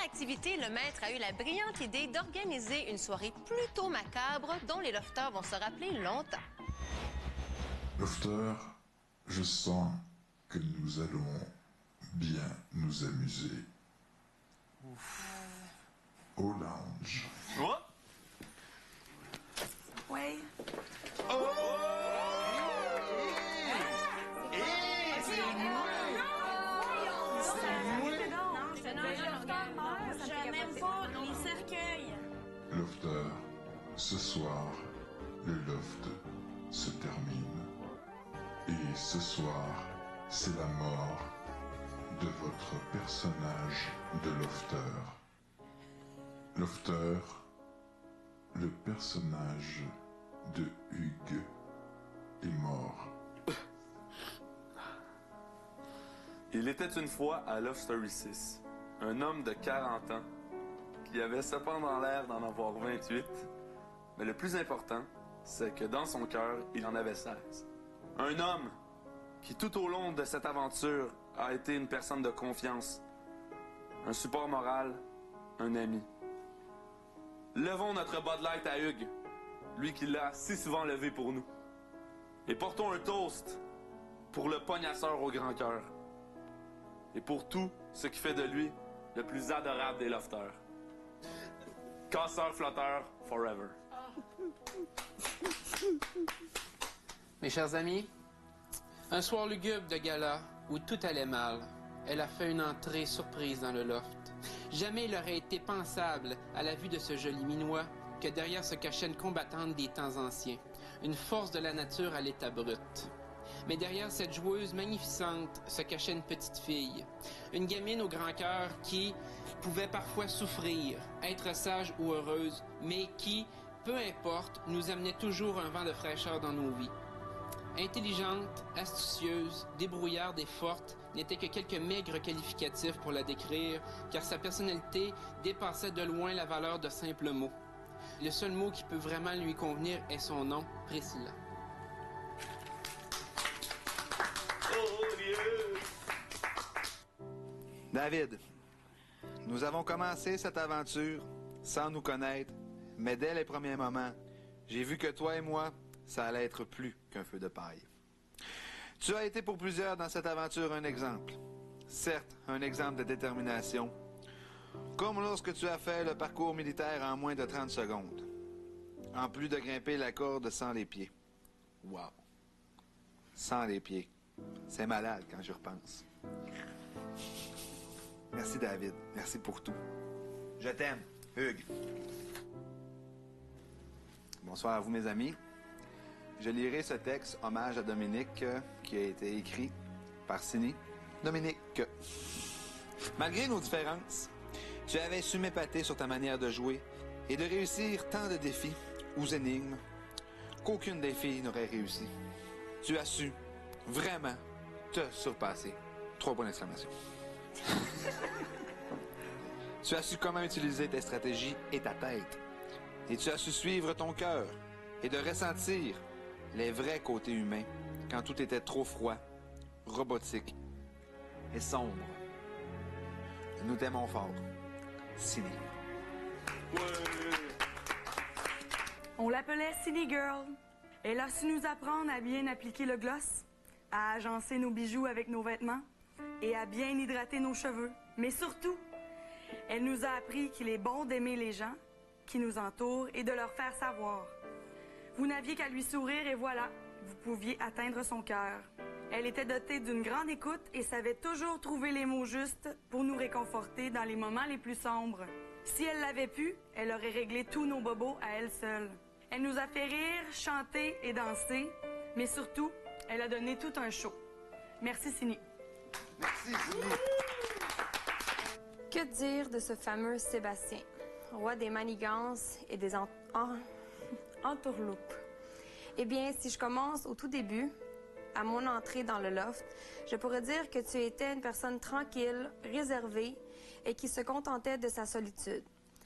activité, le maître a eu la brillante idée d'organiser une soirée plutôt macabre dont les lofters vont se rappeler longtemps. Lofter, je sens que nous allons bien nous amuser. Au lounge. Quoi? Ouais. Je n'aime pas les cercueils. Lofter, ce soir, le loft se termine. Et ce soir, c'est la mort de votre personnage de Lofter. Lofter, le personnage de Hugues, est mort. Il était une fois à Love Story 6, un homme de 40 ans qui avait cependant l'air d'en avoir 28, mais le plus important, c'est que dans son cœur, il en avait 16. Un homme qui, tout au long de cette aventure, a été une personne de confiance, un support moral, un ami. Levons notre Bud Light à Hugues, lui qui l'a si souvent levé pour nous. Et portons un toast pour le pognasseur au grand cœur. Et pour tout ce qui fait de lui le plus adorable des lofters. Casseur-flotteur forever. Mes chers amis, un soir lugubre de gala où tout allait mal, elle a fait une entrée surprise dans le loft. Jamais il aurait été pensable, à la vue de ce joli minois, que derrière se cachait une combattante des temps anciens, une force de la nature à l'état brut. Mais derrière cette joueuse magnificente se cachait une petite fille, une gamine au grand cœur qui pouvait parfois souffrir, être sage ou heureuse, mais qui, peu importe, nous amenait toujours un vent de fraîcheur dans nos vies. Intelligente, astucieuse, débrouillarde et forte n'étaient que quelques maigres qualificatifs pour la décrire, car sa personnalité dépassait de loin la valeur de simples mots. Le seul mot qui peut vraiment lui convenir est son nom, Priscilla. David, nous avons commencé cette aventure sans nous connaître, mais dès les premiers moments, j'ai vu que toi et moi, ça allait être plus qu'un feu de paille. Tu as été pour plusieurs dans cette aventure un exemple. Certes, un exemple de détermination, comme lorsque tu as fait le parcours militaire en moins de 30 secondes, en plus de grimper la corde sans les pieds. Wow! Sans les pieds. C'est malade quand je repense. Merci David, merci pour tout. Je t'aime, Hugues. Bonsoir à vous mes amis. Je lirai ce texte hommage à Dominique qui a été écrit par Cindy. Dominique, malgré nos différences, tu avais su m'épater sur ta manière de jouer et de réussir tant de défis ou énigmes qu'aucune des filles n'aurait réussi. Tu as su vraiment te surpasser. 3 points d'exclamation. Tu as su comment utiliser tes stratégies et ta tête. Et tu as su suivre ton cœur et de ressentir les vrais côtés humains quand tout était trop froid, robotique et sombre. Nous t'aimons fort. Cindy. On l'appelait City Girl. Elle a su nous apprendre à bien appliquer le gloss, à agencer nos bijoux avec nos vêtements et à bien hydrater nos cheveux. Mais surtout, elle nous a appris qu'il est bon d'aimer les gens qui nous entourent et de leur faire savoir. Vous n'aviez qu'à lui sourire et voilà, vous pouviez atteindre son cœur. Elle était dotée d'une grande écoute et savait toujours trouver les mots justes pour nous réconforter dans les moments les plus sombres. Si elle l'avait pu, elle aurait réglé tous nos bobos à elle seule. Elle nous a fait rire, chanter et danser, mais surtout, elle a donné tout un show. Merci, Cindy. Merci, Cindy. Que dire de ce fameux Sébastien, roi des manigances et des entourloupes? Eh bien, si je commence au tout début, à mon entrée dans le loft, je pourrais dire que tu étais une personne tranquille, réservée et qui se contentait de sa solitude.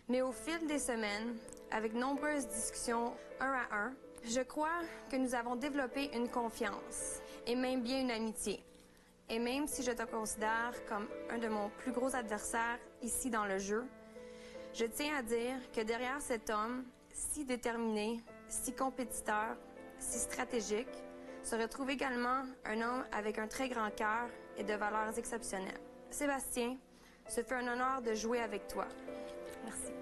Mais au fil des semaines, avec nombreuses discussions un à un, je crois que nous avons développé une confiance et même bien une amitié. Et même si je te considère comme un de mon plus gros adversaires ici dans le jeu, je tiens à dire que derrière cet homme, si déterminé, si compétiteur, si stratégique, se retrouve également un homme avec un très grand cœur et de valeurs exceptionnelles. Sébastien, ce fut un honneur de jouer avec toi. Merci.